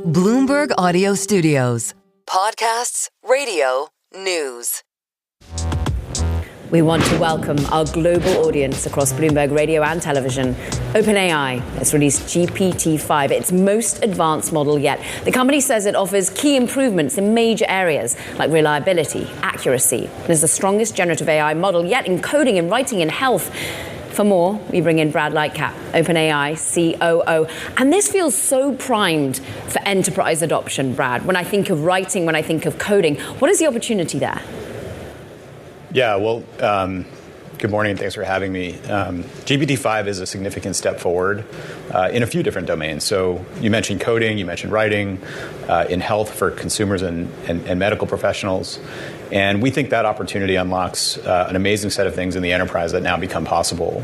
Bloomberg Audio Studios. Podcasts, radio, news. We want to welcome our global audience across Bloomberg radio and television. OpenAI has released GPT-5, its most advanced model yet. The company says it offers key improvements in major areas like reliability, accuracy, and is the strongest generative AI model yet in coding and writing and health. For more, we bring in Brad Lightcap, OpenAI COO. And this feels so primed for enterprise adoption, Brad. When I think of writing, when I think of coding, what is the opportunity there? Yeah, well, good morning and thanks for having me. GPT-5 is a significant step forward in a few different domains. So you mentioned coding, you mentioned writing, in health for consumers and medical professionals. And we think that opportunity unlocks an amazing set of things in the enterprise that now become possible.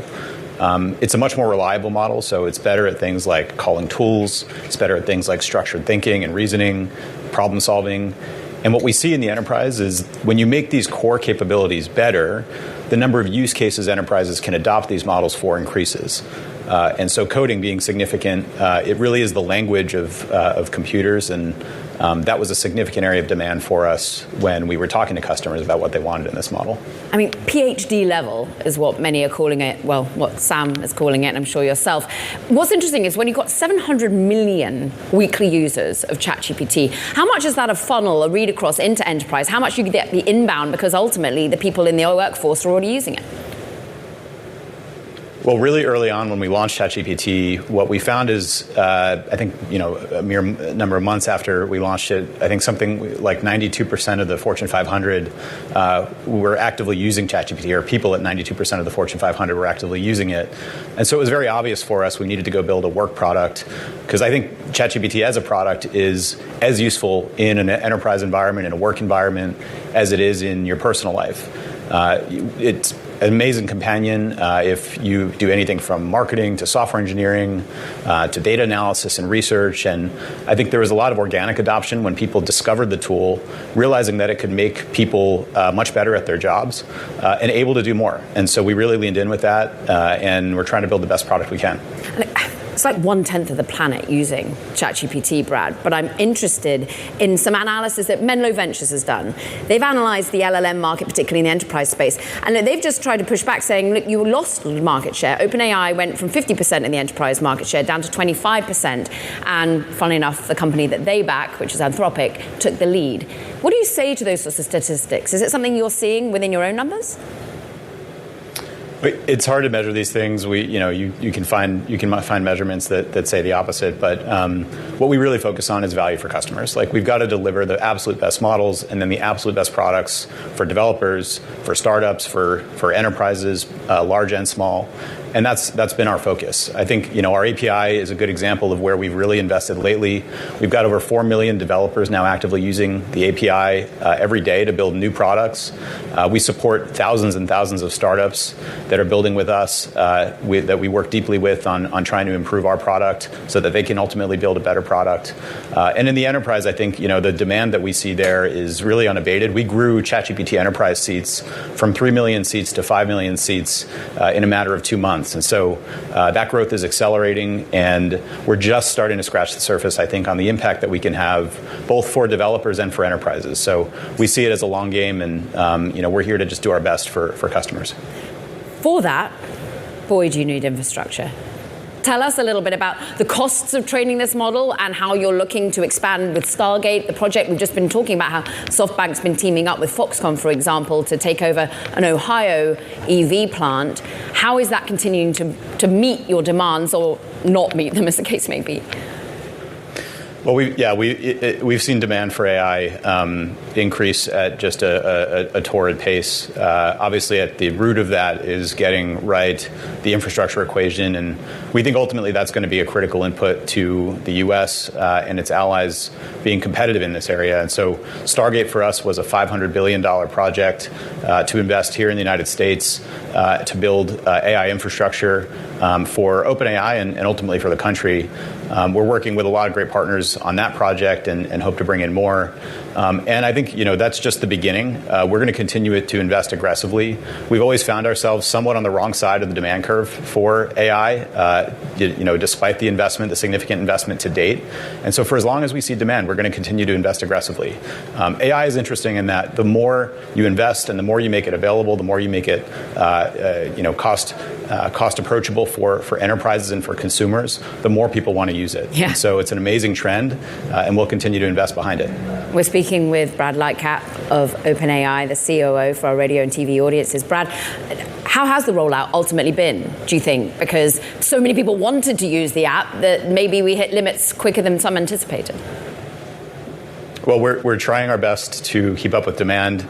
It's a much more reliable model, so it's better at things like calling tools, it's better at things like structured thinking and reasoning, problem solving. And what we see in the enterprise is when you make these core capabilities better, the number of use cases enterprises can adopt these models for increases. And so coding being significant, it really is the language of computers, and that was a significant area of demand for us when we were talking to customers about what they wanted in this model. I mean, PhD level is what many are calling it, well, what Sam is calling it, and I'm sure yourself. What's interesting is when you've got 700 million weekly users of ChatGPT, how much is that a funnel, a read across into enterprise? How much you get the inbound, because ultimately the people in the workforce are already using it? Well, really early on when we launched ChatGPT, what we found is, I think, a mere number of months after we launched it, I think something like 92% of the Fortune 500 were actively using ChatGPT, or people at 92% of the Fortune 500 were actively using it. And so it was very obvious for us we needed to go build a work product, because I think ChatGPT as a product is as useful in an enterprise environment, in a work environment, as it is in your personal life. It's an amazing companion if you do anything from marketing to software engineering to data analysis and research. And I think there was a lot of organic adoption when people discovered the tool, realizing that it could make people much better at their jobs and able to do more. And so we really leaned in with that, and we're trying to build the best product we can. It's like 1/10 of the planet using ChatGPT, Brad, but I'm interested in some analysis that Menlo Ventures has done. They've analyzed the LLM market, particularly in the enterprise space, and they've just tried to push back saying, look, you lost market share. OpenAI went from 50% in the enterprise market share down to 25%, and funnily enough, the company that they back, which is Anthropic, took the lead. What do you say to those sorts of statistics? Is it something you're seeing within your own numbers? It's hard to measure these things. You can find measurements that say the opposite. But what we really focus on is value for customers. Like, we've got to deliver the absolute best models and then the absolute best products for developers, for startups, for enterprises, large and small. And that's been our focus. I think our API is a good example of where we've really invested lately. We've got over 4 million developers now actively using the API every day to build new products. We support thousands and thousands of startups that are building with us, that we work deeply with on trying to improve our product so that they can ultimately build a better product. And in the enterprise, I think the demand that we see there is really unabated. We grew ChatGPT enterprise seats from 3 million seats to 5 million seats in a matter of 2 months. And so that growth is accelerating, and we're just starting to scratch the surface, I think, on the impact that we can have both for developers and for enterprises. So we see it as a long game, and we're here to just do our best for customers. For that, boy, do you need infrastructure. Tell us a little bit about the costs of training this model and how you're looking to expand with Stargate, the project we've just been talking about, how SoftBank's been teaming up with Foxconn, for example, to take over an Ohio EV plant. How is that continuing to meet your demands or not meet them, as the case may be? Well, we've seen demand for AI increase at just a torrid pace. Obviously, at the root of that is getting right the infrastructure equation, and we think ultimately that's going to be a critical input to the U.S. And its allies being competitive in this area. And so Stargate for us was a $500 billion project to invest here in the United States to build AI infrastructure for OpenAI and ultimately for the country. We're working with a lot of great partners on that project and hope to bring in more. And I think that's just the beginning. We're going to continue to invest aggressively. We've always found ourselves somewhat on the wrong side of the demand curve for AI, despite the significant investment to date. And so for as long as we see demand, we're going to continue to invest aggressively. AI is interesting in that the more you invest and the more you make it available, the more you make it cost approachable for enterprises and for consumers, the more people want to use it. Yeah. So it's an amazing trend, and we'll continue to invest behind it. We're speaking with Brad Lightcap of OpenAI, the COO for our radio and TV audiences. Brad, how has the rollout ultimately been, do you think? Because so many people wanted to use the app that maybe we hit limits quicker than some anticipated. Well, we're trying our best to keep up with demand,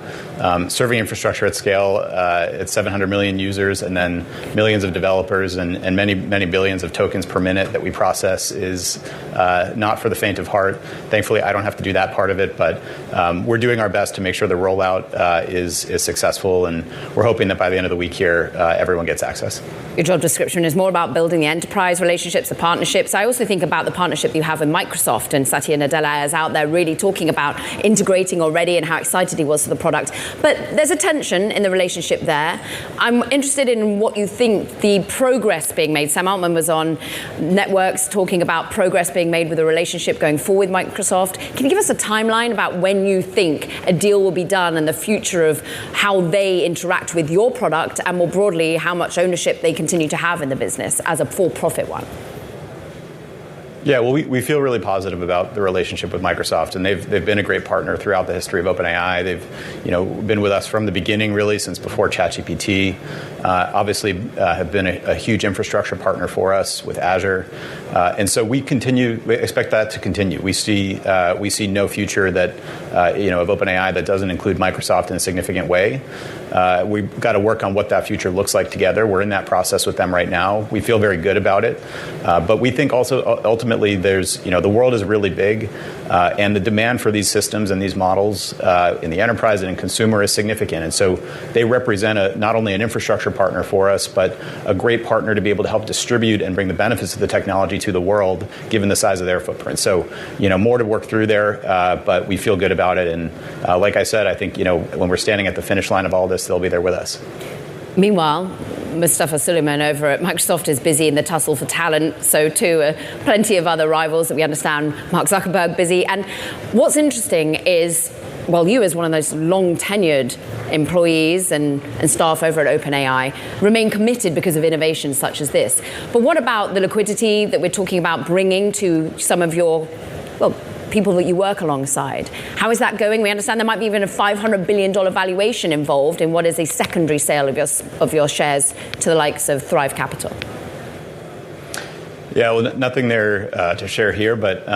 serving infrastructure at scale at 700 million users and then millions of developers and many, many billions of tokens per minute that we process is not for the faint of heart. Thankfully, I don't have to do that part of it, but we're doing our best to make sure the rollout is successful, and we're hoping that by the end of the week here, everyone gets access. Your job description is more about building the enterprise relationships, the partnerships. I also think about the partnership you have with Microsoft, and Satya Nadella is out there really talking about integrating already and how excited he was for the product. But there's a tension in the relationship there. I'm interested in what you think the progress being made. Sam Altman was on Networks talking about progress being made with the relationship going forward with Microsoft. Can you give us a timeline about when you think a deal will be done and the future of how they interact with your product, and more broadly, how much ownership they continue to have in the business as a for-profit one? Yeah, well, we feel really positive about the relationship with Microsoft, and they've been a great partner throughout the history of OpenAI. They've been with us from the beginning, really, since before ChatGPT. Obviously, have been a huge infrastructure partner for us with Azure, and so we expect that to continue. We see no future that of OpenAI that doesn't include Microsoft in a significant way. We've got to work on what that future looks like together. We're in that process with them right now. We feel very good about it, but we think also ultimately there's the world is really big, and the demand for these systems and these models in the enterprise and in consumer is significant, and so they represent not only an infrastructure partner for us, but a great partner to be able to help distribute and bring the benefits of the technology to the world, given the size of their footprint. So more to work through there, but we feel good about it, and like I said, I think when we're standing at the finish line of all this, they'll be there with us. Meanwhile, Mustafa Suleyman over at Microsoft is busy in the tussle for talent. So too are plenty of other rivals that we understand. Mark Zuckerberg busy. And what's interesting is, well, you as one of those long-tenured employees and staff over at OpenAI remain committed because of innovations such as this. But what about the liquidity that we're talking about bringing to some of your, people that you work alongside? How is that going? We understand there might be even a $500 billion valuation involved in what is a secondary sale of your shares to the likes of Thrive Capital. Yeah, well, nothing there to share here, but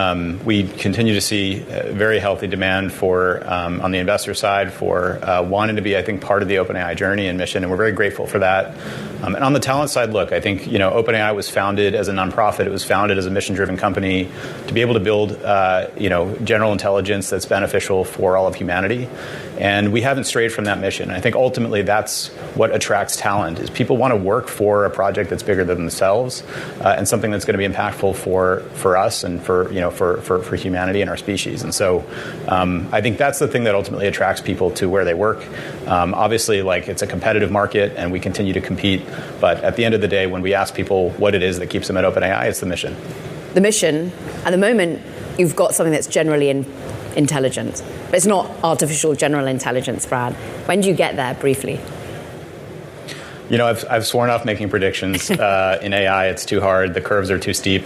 we continue to see very healthy demand for, on the investor side, for wanting to be, I think, part of the OpenAI journey and mission, and we're very grateful for that. And on the talent side, look, I think OpenAI was founded as a nonprofit. It was founded as a mission-driven company to be able to build, general intelligence that's beneficial for all of humanity. And we haven't strayed from that mission. And I think ultimately that's what attracts talent, is people want to work for a project that's bigger than themselves, and something that's going to be impactful for us and for humanity and our species. And so I think that's the thing that ultimately attracts people to where they work. Obviously, it's a competitive market, and we continue to compete. But at the end of the day, when we ask people what it is that keeps them at OpenAI, it's the mission. The mission. At the moment, you've got something that's generally intelligent. But it's not artificial general intelligence, Brad. When do you get there, briefly? I've sworn off making predictions in AI. It's too hard. The curves are too steep.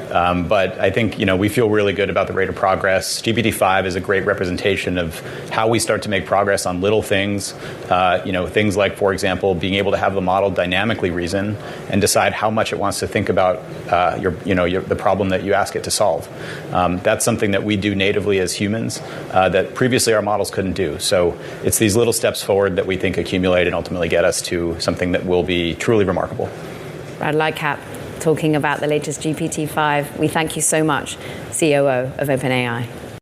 But I think, we feel really good about the rate of progress. GPT-5 is a great representation of how we start to make progress on little things. Things like, for example, being able to have the model dynamically reason and decide how much it wants to think about the problem that you ask it to solve. That's something that we do natively as humans that previously our models couldn't do. So it's these little steps forward that we think accumulate and ultimately get us to something that will be truly remarkable. Brad Lightcap, talking about the latest GPT-5. We thank you so much, COO of OpenAI.